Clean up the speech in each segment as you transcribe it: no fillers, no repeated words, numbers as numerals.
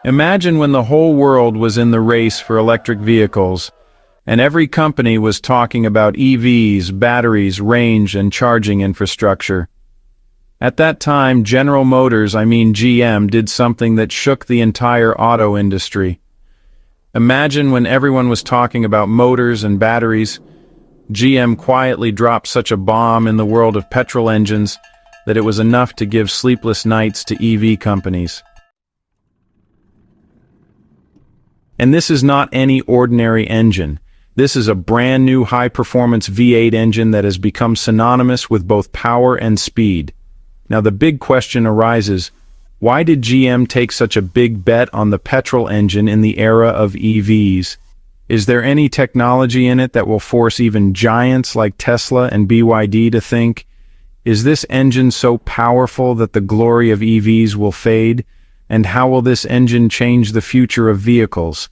Imagine when the whole world was in the race for electric vehicles, and every company was talking about EVs, batteries, range, and charging infrastructure. At that time, General Motors, GM, did something that shook the entire auto industry. Imagine when everyone was talking about motors and batteries, GM quietly dropped such a bomb in the world of petrol engines that it was enough to give sleepless nights to EV companies. And this is not any ordinary engine. This is a brand new high-performance V8 engine that has become synonymous with both power and speed. Now the big question arises, why did GM take such a big bet on the petrol engine in the era of EVs? Is there any technology in it that will force even giants like Tesla and BYD to think, is this engine so powerful that the glory of EVs will fade? And how will this engine change the future of vehicles?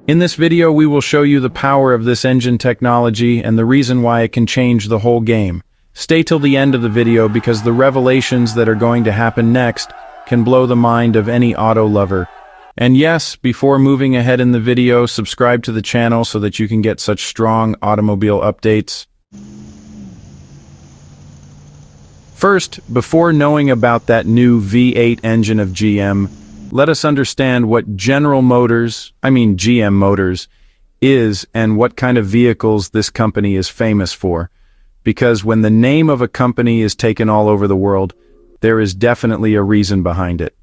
In this video, we will show you the power of this engine technology and the reason why it can change the whole game. Stay till the end of the video because the revelations that are going to happen next can blow the mind of any auto lover. And yes, before moving ahead in the video, subscribe to the channel so that you can get such strong automobile updates. First, before knowing about that new V8 engine of GM, let us understand what GM Motors, is and what kind of vehicles this company is famous for. Because when the name of a company is taken all over the world, there is definitely a reason behind it.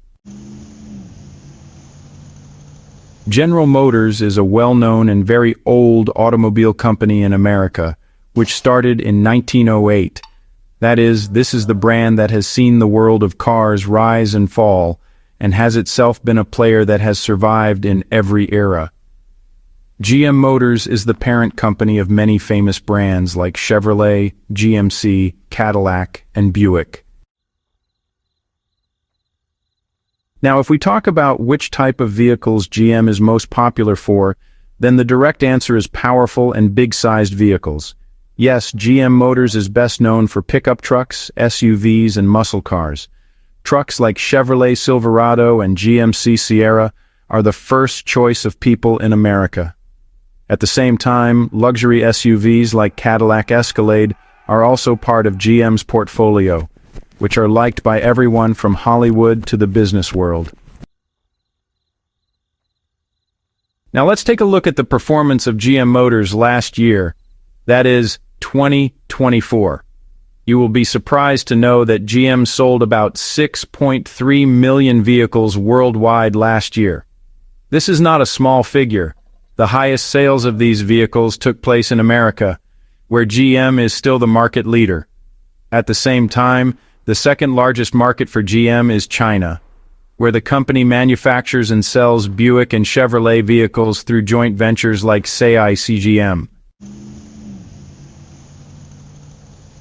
General Motors is a well-known and very old automobile company in America, which started in 1908. That is, this is the brand that has seen the world of cars rise and fall, and has itself been a player that has survived in every era. GM Motors is the parent company of many famous brands like Chevrolet, GMC, Cadillac, and Buick. Now, if we talk about which type of vehicles GM is most popular for, then the direct answer is powerful and big-sized vehicles. Yes, GM Motors is best known for pickup trucks, SUVs, and muscle cars. Trucks like Chevrolet Silverado and GMC Sierra are the first choice of people in America. At the same time, luxury SUVs like Cadillac Escalade are also part of GM's portfolio, which are liked by everyone from Hollywood to the business world. Now let's take a look at the performance of GM Motors last year, that is, 2024. You will be surprised to know that GM sold about 6.3 million vehicles worldwide last year. This is not a small figure. The highest sales of these vehicles took place in America, where GM is still the market leader. At the same time, the second largest market for GM is China, where the company manufactures and sells Buick and Chevrolet vehicles through joint ventures like Seai CGM.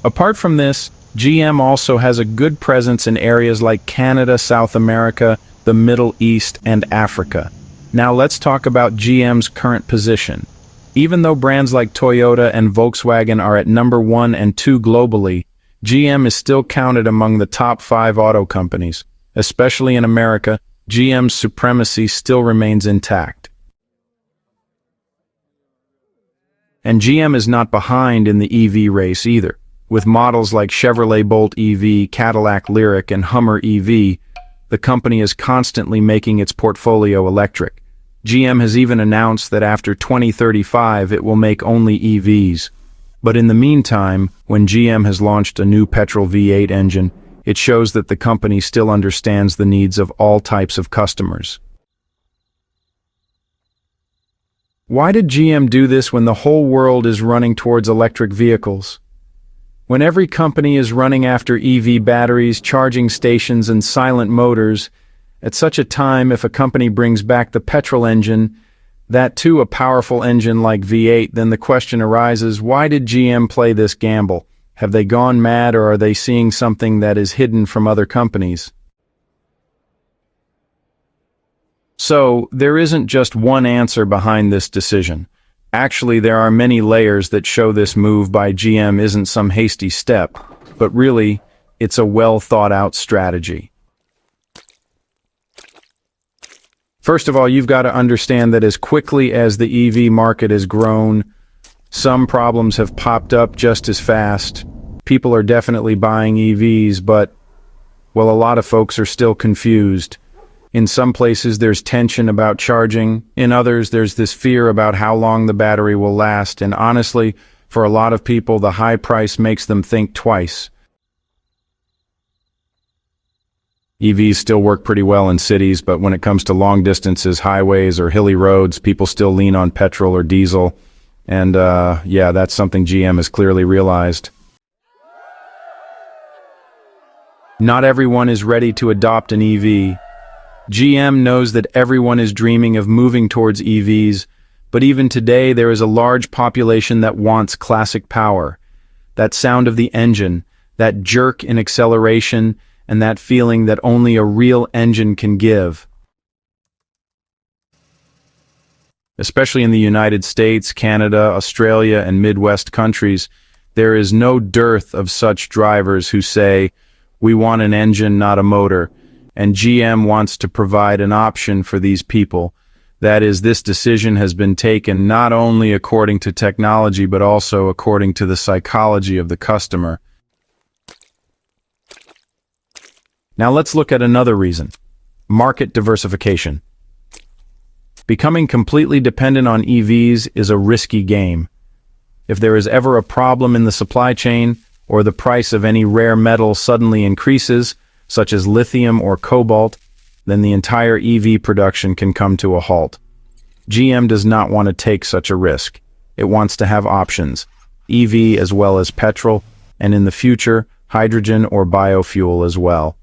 Apart from this, GM also has a good presence in areas like Canada, South America, the Middle East, and Africa. Now let's talk about GM's current position. Even though brands like Toyota and Volkswagen are at number 1 and 2 globally, GM is still counted among the top 5 auto companies. Especially in America, GM's supremacy still remains intact. And GM is not behind in the EV race either. With models like Chevrolet Bolt EV, Cadillac Lyriq, and Hummer EV, the company is constantly making its portfolio electric. GM has even announced that after 2035 it will make only EVs. But in the meantime, when GM has launched a new petrol V8 engine, it shows that the company still understands the needs of all types of customers. Why did GM do this when the whole world is running towards electric vehicles? When every company is running after EV batteries, charging stations, and silent motors, at such a time, if a company brings back the petrol engine, that too a powerful engine like V8, then the question arises, why did GM play this gamble? Have they gone mad, or are they seeing something that is hidden from other companies? So, there isn't just one answer behind this decision. Actually, there are many layers that show this move by GM isn't some hasty step, but really, it's a well-thought-out strategy. First of all, you've got to understand that as quickly as the EV market has grown, some problems have popped up just as fast. People are definitely buying EVs, but, well, a lot of folks are still confused. In some places, there's tension about charging. In others, there's this fear about how long the battery will last. And honestly, for a lot of people, the high price makes them think twice. EVs still work pretty well in cities, but when it comes to long distances, highways, or hilly roads, people still lean on petrol or diesel. And, yeah, that's something GM has clearly realized. Not everyone is ready to adopt an EV. GM knows that everyone is dreaming of moving towards EVs, but even today there is a large population that wants classic power. That sound of the engine, that jerk in acceleration, and that feeling that only a real engine can give. Especially in the United States, Canada, Australia, and Midwest countries, there is no dearth of such drivers who say, "We want an engine, not a motor," and GM wants to provide an option for these people. That is, this decision has been taken not only according to technology, but also according to the psychology of the customer. Now let's look at another reason: market diversification. Becoming completely dependent on EVs is a risky game. If there is ever a problem in the supply chain, or the price of any rare metal suddenly increases, such as lithium or cobalt, then the entire EV production can come to a halt. GM does not want to take such a risk. It wants to have options, EV as well as petrol, and in the future, hydrogen or biofuel as well.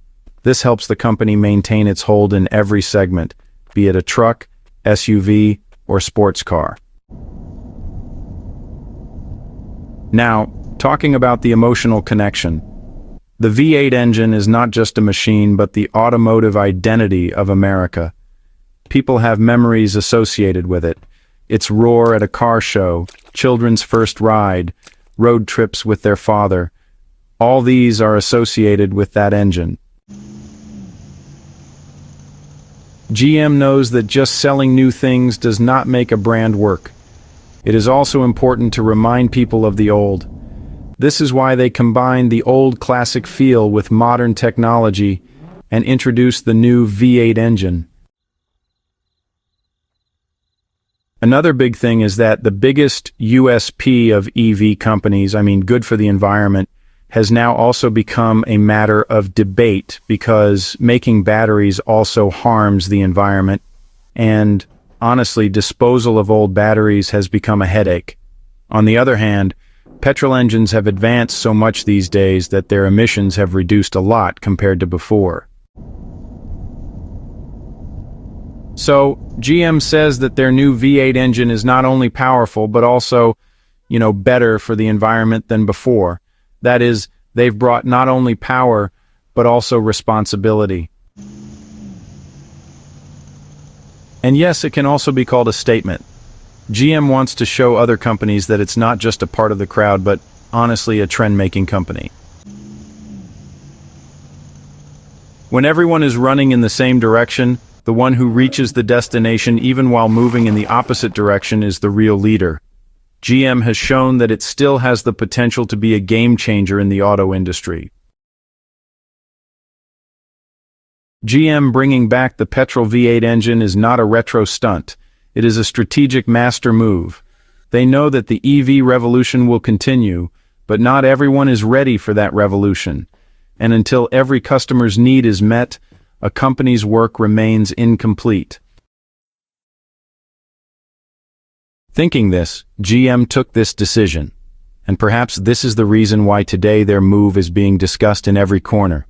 This helps the company maintain its hold in every segment, be it a truck, SUV, or sports car. Now, talking about the emotional connection. The V8 engine is not just a machine, but the automotive identity of America. People have memories associated with it. Its roar at a car show, children's first ride, road trips with their father. All these are associated with that engine. GM knows that just selling new things does not make a brand work. It is also important to remind people of the old. This is why they combine the old classic feel with modern technology and introduce the new V8 engine. Another big thing is that the biggest USP of EV companies, good for the environment, has now also become a matter of debate because making batteries also harms the environment, and honestly, disposal of old batteries has become a headache. On the other hand, petrol engines have advanced so much these days that their emissions have reduced a lot compared to before. So, GM says that their new V8 engine is not only powerful, but also, better for the environment than before. That is, they've brought not only power, but also responsibility. And yes, it can also be called a statement. GM wants to show other companies that it's not just a part of the crowd, but honestly a trend-making company. When everyone is running in the same direction, the one who reaches the destination even while moving in the opposite direction is the real leader. GM has shown that it still has the potential to be a game changer in the auto industry. GM bringing back the Petrol V8 engine is not a retro stunt. It is a strategic master move. They know that the EV revolution will continue, but not everyone is ready for that revolution. And until every customer's need is met, a company's work remains incomplete. Thinking this, GM took this decision, and perhaps this is the reason why today their move is being discussed in every corner.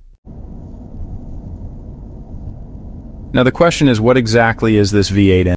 Now the question is, what exactly is this V8 engine?